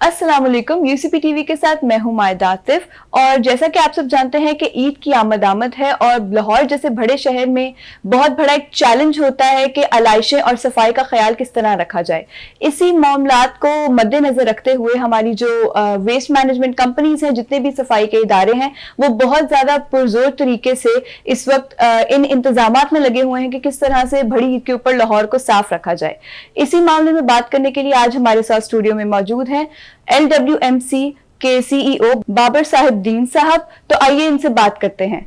अस्सलाम वालेकुम। UCP TV के साथ मैं हूं मायदा आतिफ। और जैसा कि आप सब जानते हैं कि ईद की आमद है और लाहौर जैसे बड़े शहर में बहुत बड़ा एक चैलेंज होता है कि आलाइशें और सफाई का ख्याल किस तरह रखा जाए। इसी मामलात को मद्देनजर रखते हुए हमारी जो वेस्ट मैनेजमेंट कंपनीज हैं, जितने भी सफाई के इदारे हैं, वो बहुत ज़्यादा पुरजोर तरीके से इस वक्त इन इंतजामात में लगे हुए हैं कि किस तरह से बड़ी ईद के ऊपर लाहौर को साफ रखा जाए। इसी मामले में बात करने के लिए आज हमारे साथ स्टूडियो में मौजूद हैं LWMC के CEO बाबर साहिब दीन साहब। तो आइए इनसे बात करते हैं।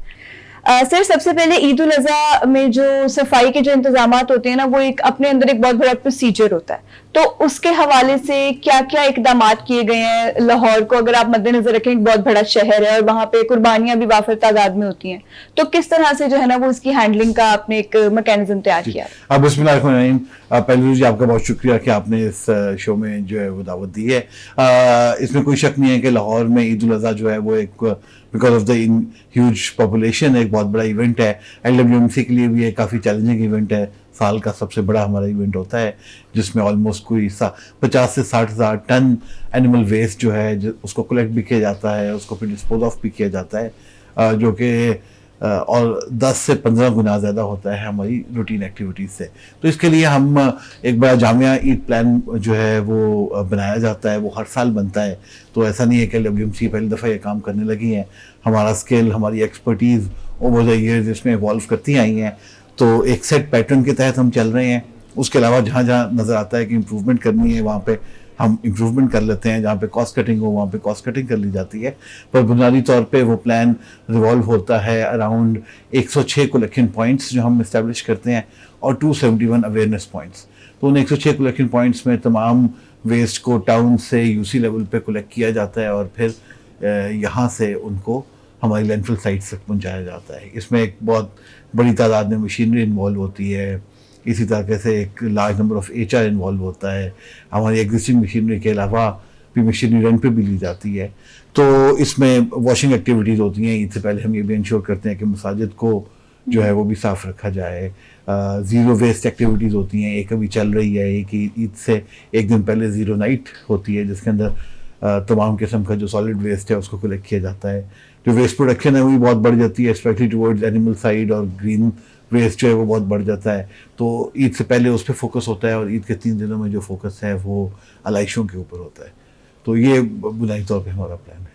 सर, सबसे पहले ईद उल अज़हा में जो सफाई के जो इंतजामात होते हैं ना, वो एक अपने अंदर एक बहुत बड़ा प्रोसीजर होता है। तो उसके हवाले से क्या क्या इकदाम किए गए हैं लाहौर को, अगर आप मद्देनजर रखें एक बहुत बड़ा शहर है और वहाँ पे कुर्बानियां भी वाफिर तादाद में होती हैं, तो किस तरह से जो है ना वो इसकी हैंडलिंग का आपने एक मैकेनिज्म तैयार किया? अब बिस्मिल्लाहिर्रहमानिर्रहीम। पहले जी आपका बहुत शुक्रिया कि आपने इस शो में जो है वो दावत दी है। इसमें कोई शक नहीं है कि लाहौर में ईद उल अज़हा जो है वो एक because of the huge population एक बहुत बड़ा इवेंट है। LWMC के लिए भी एक काफ़ी चैलेंजिंग इवेंट है। साल का सबसे बड़ा हमारा इवेंट होता है जिसमें ऑलमोस्ट कोई 50 से 60 हज़ार टन एनिमल वेस्ट जो है उसको कलेक्ट भी किया जाता है, उसको फिर डिस्पोज ऑफ भी किया जाता है, जो कि और 10 से 15 गुना ज़्यादा होता है हमारी रूटीन एक्टिविटीज़ से। तो इसके लिए हम एक बड़ा जामिया ईद प्लान जो है वो बनाया जाता है, वो हर साल बनता है। तो ऐसा नहीं है कि LWMC पहली दफ़ा ये काम करने लगी हैं। हमारा स्किल, हमारी एक्सपर्टीज़ ओवर द ईयर्स इसमें इवॉल्व करती आई हैं। तो एक सेट पैटर्न के तहत हम चल रहे हैं। उसके अलावा जहाँ जहाँ नज़र आता है कि इम्प्रूवमेंट करनी है, वहाँ पे हम इम्प्रूवमेंट कर लेते हैं। जहाँ पे कॉस्ट कटिंग हो वहाँ पे कॉस्ट कटिंग कर ली जाती है। पर बुनियादी तौर पे वो प्लान रिवॉल्व होता है अराउंड 106 कलेक्शन पॉइंट्स जो हम इस्टेब्लिश करते हैं और 271 अवेयरनेस पॉइंट्स। तो उन 106 कलेक्शन पॉइंट्स में तमाम वेस्ट को टाउन से UC लेवल पे कलेक्ट किया जाता है और फिर यहाँ से उनको हमारी लैंडफिल साइट्स तक पहुँचाया जाता है। इसमें एक बहुत बड़ी तादाद में मशीनरी इन्वॉल्व होती है। इसी तरीके से एक large number of HR involve होता है। हमारी एग्जिस्टिंग मशीनरी के अलावा भी मशीनरी रेंट पे भी ली जाती है। तो इसमें वॉशिंग एक्टिविटीज़ होती हैं। ईद से पहले हम ये भी इंश्योर करते हैं कि मसाजिद को जो है वो भी साफ़ रखा जाए। ज़ीरो वेस्ट एक्टिविटीज़ होती हैं। एक अभी चल रही है, एक ईद से एक दिन पहले ज़ीरो नाइट होती है जिसके अंदर तमाम किस्म का जो सॉलिड वेस्ट है उसको कलेक्ट किया जाता है। जो वेस्ट प्रोडक्शन है वो भी बहुत बढ़ जाती है, स्पेशली टुवर्ड्स एनिमल साइड, और ग्रीन वेस्ट जो है वो बहुत बढ़ जाता है। तो ईद से पहले उस पर फोकस होता है और ईद के 3 दिनों में जो फोकस है वो आलाइशों के ऊपर होता है। तो ये बुनियादी तौर पे हमारा प्लान है।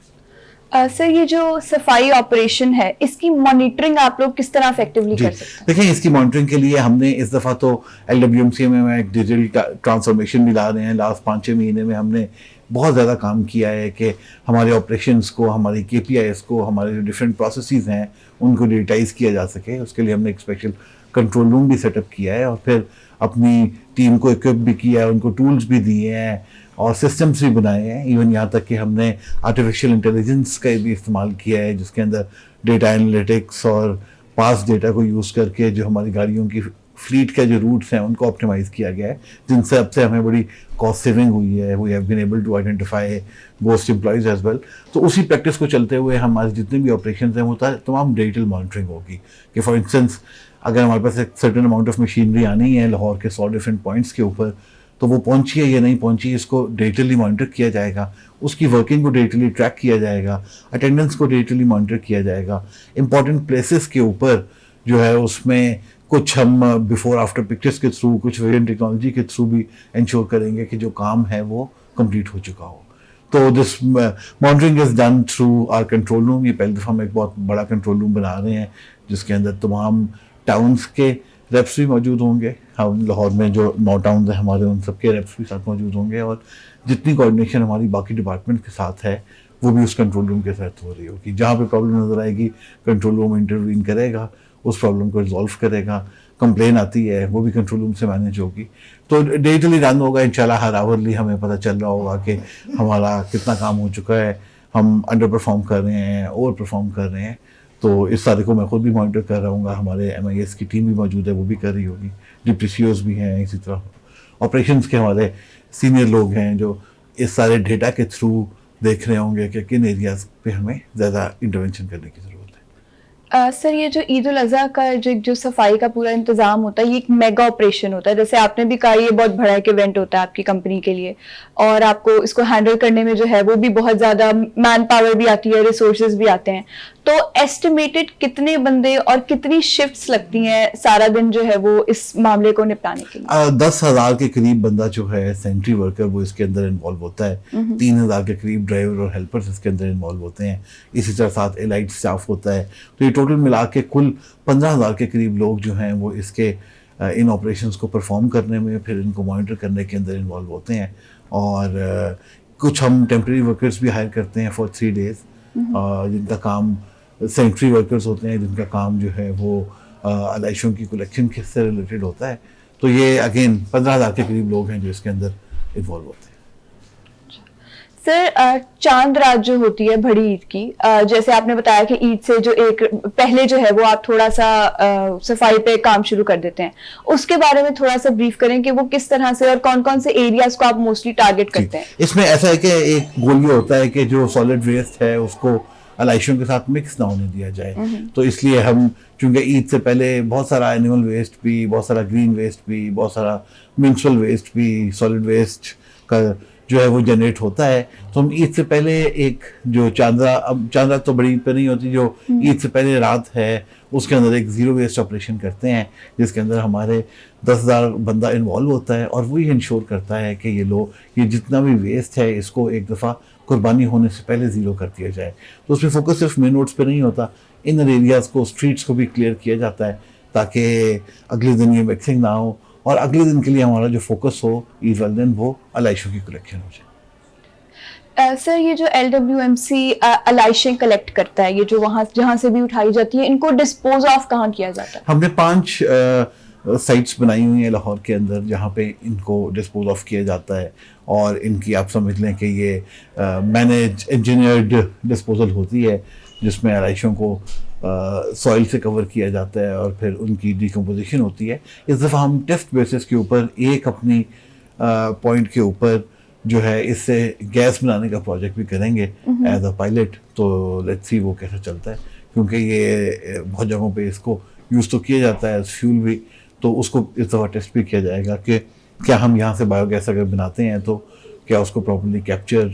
सर, ये जो सफाई ऑपरेशन है इसकी मॉनिटरिंग आप लोग किस तरह इफेक्टिवली कर सकते हैं? देखिए, इसकी मॉनिटरिंग के लिए हमने इस दफ़ा तो LWMC में एक डिजिटल ट्रांसफॉर्मेशन भी ला रहे हैं। लास्ट 5-6 महीने में हमने बहुत ज़्यादा काम किया है कि हमारे ऑपरेशंस को, हमारी KPIs को, हमारे जो डिफरेंट प्रोसेसेस हैं उनको डिजिटाइज किया जा सके। उसके लिए हमने एक स्पेशल कंट्रोल रूम भी सेटअप किया है और फिर अपनी टीम को इक्विप भी किया है, उनको टूल्स भी दिए हैं और सिस्टम्स भी बनाए हैं। इवन यहाँ तक कि हमने आर्टिफिशियल इंटेलिजेंस का भी इस्तेमाल किया है जिसके अंदर डेटा एनालिटिक्स और पास डेटा को यूज़ करके जो हमारी गाड़ियों की फ्लीट के जो रूट्स हैं उनको ऑप्टिमाइज़ किया गया है, जिनसे अब से हमें बड़ी कॉस्ट सेविंग हुई है। We have been able to identify ghost employees as well. तो उसी प्रैक्टिस को चलते हुए हमारे जितने भी ऑपरेशन हैं वो तमाम डिजिटल मॉनिटरिंग होगी। कि फॉर इंस्टेंस अगर हमारे पास एक सर्टेन अमाउंट ऑफ मशीनरी आनी है लाहौर के 100 डिफरेंट पॉइंट्स के ऊपर, तो वो पहुंची है या नहीं पहुंची, इसको डिजिटली मॉनिटर किया जाएगा। उसकी वर्किंग को डिजिटली ट्रैक किया जाएगा, अटेंडेंस को डिजिटली मॉनिटर किया जाएगा। इंपॉर्टेंट प्लेसेस के ऊपर जो है उसमें कुछ हम बिफोर आफ्टर पिक्चर्स के थ्रू, कुछ विजन टेक्नोलॉजी के थ्रू भी इंश्योर करेंगे कि जो काम है वो कंप्लीट हो चुका हो। तो this monitoring is done through our control room. ये पहली दफ़ा हम एक बहुत बड़ा कंट्रोल रूम बना रहे हैं जिसके अंदर तमाम टाउन्स के रेप्स भी मौजूद होंगे। हम लाहौर में जो 9 टाउन्स हैं हमारे, उन सबके रेप्स भी साथ मौजूद होंगे और जितनी कोऑर्डिनेशन हमारी बाकी डिपार्टमेंट के साथ है वो भी उस कंट्रोल रूम के साथ हो रही होगी। जहाँ पे प्रॉब्लम नज़र आएगी कंट्रोल रूम इंटरवीन करेगा, उस प्रॉब्लम को रिजॉल्व करेगा। कंप्लेन आती है वो भी कंट्रोल रूम से मैनेज होगी। तो डिजिटली रन होगा इंशाल्लाह। हर आवरली हमें पता चल रहा होगा कि हमारा कितना काम हो चुका है, हम अंडर परफॉर्म कर रहे हैं, ओवर परफॉर्म कर रहे हैं। तो इस सारे को मैं खुद भी मॉनिटर कर रहा हूँ, हमारे MIS की टीम भी मौजूद है, वो भी कर रही होगी, DPCOs भी हैं। इसी तरह ऑपरेशंस के हमारे सीनियर लोग हैं जो इस सारे डेटा के थ्रू देख रहे होंगे कि किन एरियाज़ पे हमें ज़्यादा इंटरवेंशन करने की ज़रूरत है। सर ये जो ईद उल अज़हा का जो सफाई का पूरा इंतजाम होता है, ये एक मेगा ऑपरेशन होता है, जैसे आपने भी कहा ये बहुत बड़ा एक इवेंट होता है आपकी कंपनी के लिए, और आपको इसको हैंडल करने में जो है वो भी बहुत ज्यादा मैन पावर भी आती है, रिसोर्सेज भी आते हैं। तो एस्टिमेटेड कितने बंदे और कितनी शिफ्ट्स लगती हैं सारा दिन जो है वो इस मामले को निपटाने के लिए? 10,000 के करीब बंदा जो है सेंट्री वर्कर वो इसके अंदर इन्वॉल्व होता है। 3,000 के करीब ड्राइवर और हेल्पर्स इसके अंदर इन्वॉल्व होते हैं। इसी तरह साथ एलाइट स्टाफ होता है। तो ये टोटल मिला के कुल 15,000 के करीब लोग जो हैं वो इसके इन ऑपरेशंस को परफॉर्म करने में, फिर इनको मॉनिटर करने के अंदर इन्वॉल्व होते हैं। और कुछ हम टेम्प्रेरी वर्कर्स भी हायर करते हैं फॉर 3 days, जिनका काम सेंट्री वर्कर्स होते हैं, जिनका काम जो है वो अलाइशों की कलेक्शन से रिलेटेड होता है। तो ये अगेन 15,000 के करीब लोग हैं जो इसके अंदर इन्वॉल्व होते हैं। सर चांद रात जो होती है बड़ी ईद की, जैसे आपने बताया कि ईद से जो एक पहले जो है वो आप थोड़ा सा सफाई पे काम शुरू कर देते हैं, उसके बारे में थोड़ा सा ब्रीफ करें कि वो किस तरह से और कौन कौन से एरियाज को आप मोस्टली टारगेट करते हैं? इसमें ऐसा है कि एक गोल ये होता है कि जो सॉलिड वेस्ट है उसको अलाइशों के साथ मिक्स ना होने दिया जाए। तो इसलिए हम चूंकि ईद से पहले बहुत सारा एनिमल वेस्ट भी, बहुत सारा ग्रीन वेस्ट भी, बहुत सारा म्यूनिसिपल वेस्ट भी, सॉलिड वेस्ट का जो है वो जनरेट होता है, तो हम ईद से पहले एक जो चांदरा, अब चांदरा तो बड़ी ईद पे नहीं होती, जो ईद से पहले रात है उसके अंदर एक ज़ीरो वेस्ट ऑपरेशन करते हैं, जिसके अंदर हमारे 10,000 बंदा इन्वॉल्व होता है और वही इंश्योर करता है कि ये जितना भी वेस्ट है इसको एक दफ़ा कुर्बानी होने से पहले ज़ीरो कर दिया जाए। तो उसमें फोकस सिर्फ मेन रोड्स पे नहीं होता, इनर एरियाज़ को, स्ट्रीट्स को भी क्लियर किया जाता है ताकि अगले दिन ये मिक्सिंग ना हो और अगले दिन के लिए हमारा जो फोकस हो ईद वाले दिन वो अलाइशों की कलेक्शन हो जाए। सर ये जो LWMC अलाइशें कलेक्ट करता है, ये जो वहाँ जहाँ से भी उठाई जाती है, इनको डिस्पोज ऑफ कहाँ किया जाता है? हमने 5 साइट्स बनाई हुई हैं लाहौर के अंदर जहाँ पे इनको डिस्पोज ऑफ किया जाता है, और इनकी आप समझ लें कि ये मैनेज इंजीनियर्ड डिस्पोजल होती है, जिसमें अलाइशों को सॉइल से कवर किया जाता है और फिर उनकी डिकम्पोजिशन होती है। इस दफ़ा हम टेस्ट बेसिस के ऊपर एक अपनी पॉइंट के ऊपर जो है इससे गैस बनाने का प्रोजेक्ट भी करेंगे एज अ पायलट। तो लेट्स सी वो कैसे चलता है, क्योंकि ये बहुत जगहों पे इसको यूज़ तो किया जाता है एज फ्यूल भी, तो उसको इस दफ़ा टेस्ट भी किया जाएगा कि क्या हम यहाँ से बायोगैस अगर बनाते हैं तो क्या उसको प्रॉपर्ली कैप्चर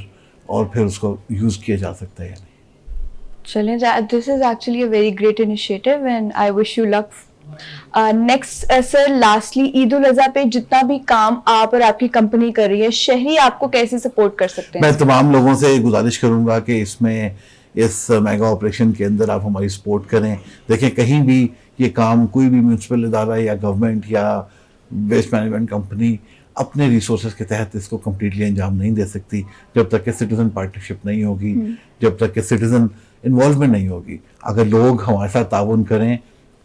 और फिर उसको यूज़ किया जा सकता है या नहीं। चलें, this is actually a very great initiative and I wish you luck. Next sir, lastly Eid ul Azha पे जितना भी काम आप और आपकी कंपनी कर रही है, शहरी आपको कैसे सपोर्ट कर सकते हैं? मैं तमाम लोगों से गुजारिश करूंगा कि इसमें इस मेगा ऑपरेशन के अंदर आप हमारी सपोर्ट करें। देखें, कहीं भी ये काम कोई भी म्यूनसिपल इदारा या गवर्नमेंट या वेस्ट मैनेजमेंट कंपनी अपने रिसोर्सेज के तहत इसको कम्प्लीटली अंजाम नहीं दे सकती जब तक कि सिटीजन पार्टनरशिप नहीं होगी, जब तक कि सिटीजन इन्वॉल्वमेंट नहीं होगी। अगर लोग हमारे साथ ताउन करें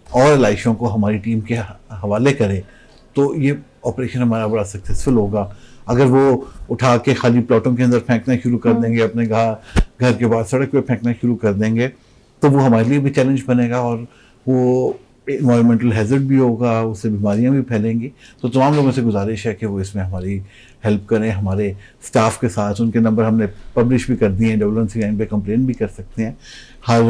और अलाइशों को हमारी टीम के हवाले करें तो ये ऑपरेशन हमारा बड़ा सक्सेसफुल होगा। अगर वो उठा के खाली प्लॉटों के अंदर फेंकना शुरू कर देंगे, अपने घर के बाद सड़क पे फेंकना शुरू कर देंगे, तो वो हमारे लिए भी चैलेंज बनेगा और वो इन्वायरमेंटल हैजर्ड भी होगा, उससे बीमारियां भी फैलेंगी। तो तमाम लोगों से गुजारिश है कि वो इसमें हमारी हेल्प करें, हमारे स्टाफ के साथ। उनके नंबर हमने पब्लिश भी कर दिए हैं, WNC लाइन पे कंप्लेन भी कर सकते हैं। हर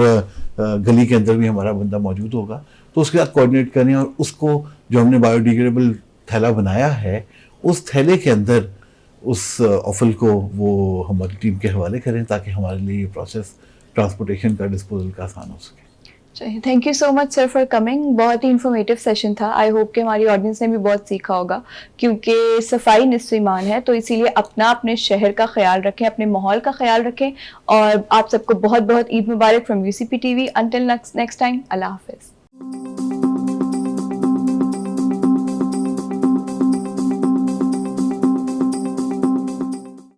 गली के अंदर भी हमारा बंदा मौजूद होगा, तो उसके साथ कोऑर्डिनेट करें और उसको जो हमने बायोडिग्रेडेबल थैला बनाया है उस थैले के अंदर उस ऑफल को वो हमारी टीम के हवाले करें ताकि हमारे लिए ये प्रोसेस ट्रांसपोर्टेशन का, डिस्पोजल का आसान हो सके। Thank you so much sir for coming. बहुत ही इंफॉर्मेटिव सेशन था। आई होप कि हमारी ऑडियंस ने भी बहुत सीखा होगा, क्योंकि सफाई निस्फ़ ईमान है, तो इसीलिए अपने शहर का ख्याल रखें, अपने माहौल का ख्याल रखें। और आप सबको बहुत बहुत ईद मुबारक from UCP TV। Until next time, अल्लाह हाफिज़।